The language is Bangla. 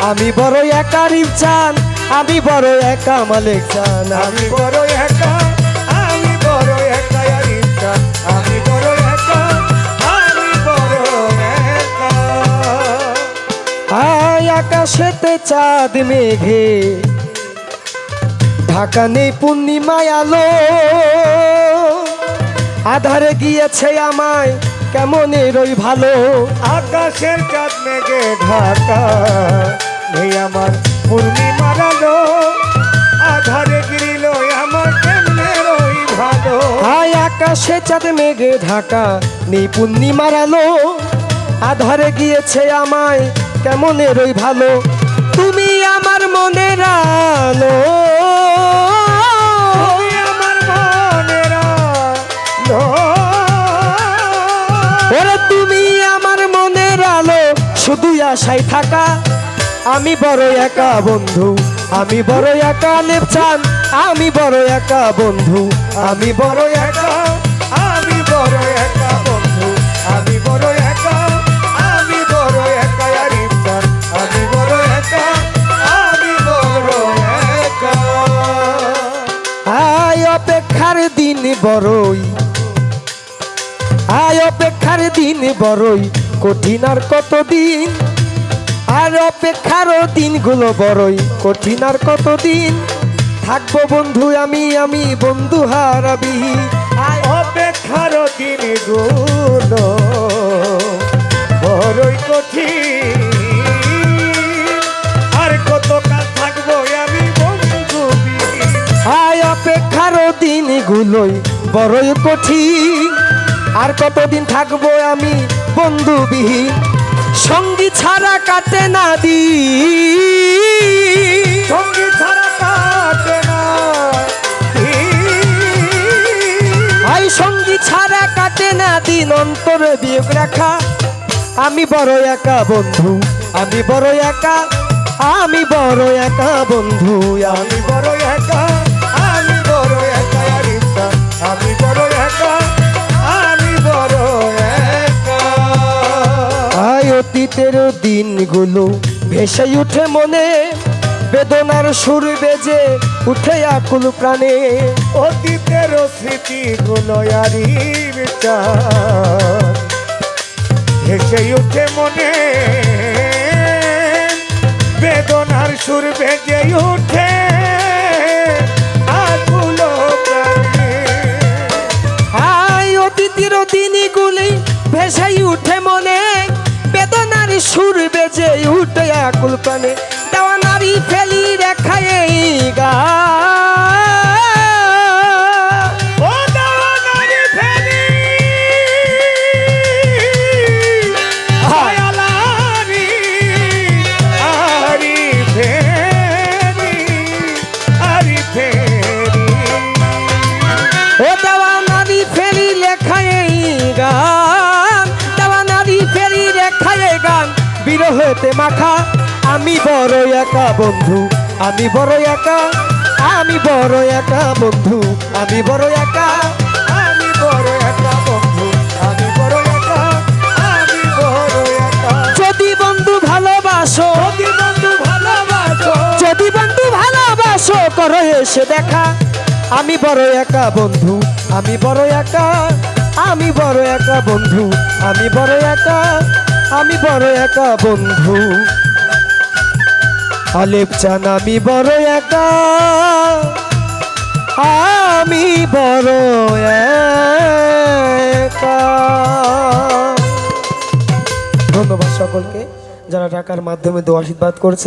আমি বড় একা রিপচান, আমি বড় একা মালিক চান, আমি বড় একা, আমি বড় একা রিপচান, আমি বড় একা, আমি বড় একা। আয় আকাশেতে চাঁদ মেঘে ঢাকা নেই পূর্ণিমায় আলো, আধারে গিয়েছে আমায় কেমন রই ভালো। আকাশের চাঁদ মেঘে ঢাকা নেই আমার পূর্ণিমার আলো, আধারে গিরিল আমার কেমনে রই ভালো। আয় আকাশে চাঁদ মেঘে ঢাকা নেই পূর্ণিমার আলো, আধারে গিয়েছে আমায় কেমন রই ভালো। তুমি আমার মনের আলো, তুমি আমার মনের আলো, ওরে তুমি আমার মনের আলো, শুধু আশায় থাকা। আমি বড় একা বন্ধু, আমি বড় একা লেপচান, আমি বড় একা বন্ধু, আমি বড় একা। আমি বড় একা বন্ধু, আমি বড় একা, আমি বড় একা রিপচান, আমি বড় একা, আমি বড় একা। আয় অপেক্ষার দিন বড়ই, আয় অপেক্ষার দিন বড়ই কঠিন, আর কতদিন, আর অপেক্ষারও দিনগুলো বড়ই কঠিন, আর কতদিন থাকবো বন্ধু আমি, আমি বন্ধু হারাবি। আয় অপেক্ষার দিনগুলো বড়ই কঠিন, আর কতকাল থাকবো আমি বন্ধুবিহীন। আয় অপেক্ষারও দিনগুলোই বড়ই কঠিন, আর কতদিন থাকবো আমি বন্ধুবিহীন। সঙ্গী ছাড়া কাটে না দিন, সঙ্গী ছাড়া কাটে না দিন। আই সঙ্গী ছাড়া কাটে না দিন, অন্তরে বিয়োগ রাখা। আমি বড় একা বন্ধু, আমি বড় একা, আমি বড় একা বন্ধু, আমি বড় একা, আমি বড় একা রিপচান, আমি বড় একা, আমি বড় একা। আয় অতীতের দিনগুলো ভেসে উঠে মনে, বেদনার সুর বেজে উঠে আকুল প্রাণে। অতীতের স্মৃতিগুলো রিপচান ভেসে উঠে মনে, বেদনার সুর বেজে উঠে আকুল প্রাণে। আয় অতীতের দিনগুলি ভেসে উঠে মনে, বেদনার সুর বেজে উঠে আকুল প্রাণে। দেওয়া নারী ফেলি রেখায় এই গান, ও দেওয়ানারি ফেরি, দয়ালারি, আরি ফেরি, আরি ফেরি। ও দেওয়া নারী ফেরি লেখায় এই গান, দেওয়া নারী ফেরি রেখায় এই গান, বিরহেতে মাখা। আমি বড় একা বন্ধু, আমি বড় একা, আমি বড় একা বন্ধু, আমি বড় একা। আমি বড় একা বন্ধু, আমি বড় একা, আমি বড় একা। যদি বন্ধু ভালোবাসো, যদি বন্ধু ভালোবাসো, যদি বন্ধু ভালোবাসো, করো এসে দেখা। আমি বড় একা বন্ধু, আমি বড় একা, আমি বড় একা বন্ধু, আমি বড় একা, আমি বড় একা বন্ধু। আলেপ চান আমি বড় একা, আমি বড় একা। ধন্যবাদ সকলকে যারা টাকার মাধ্যমে দোয়া আশীর্বাদ করেছেন।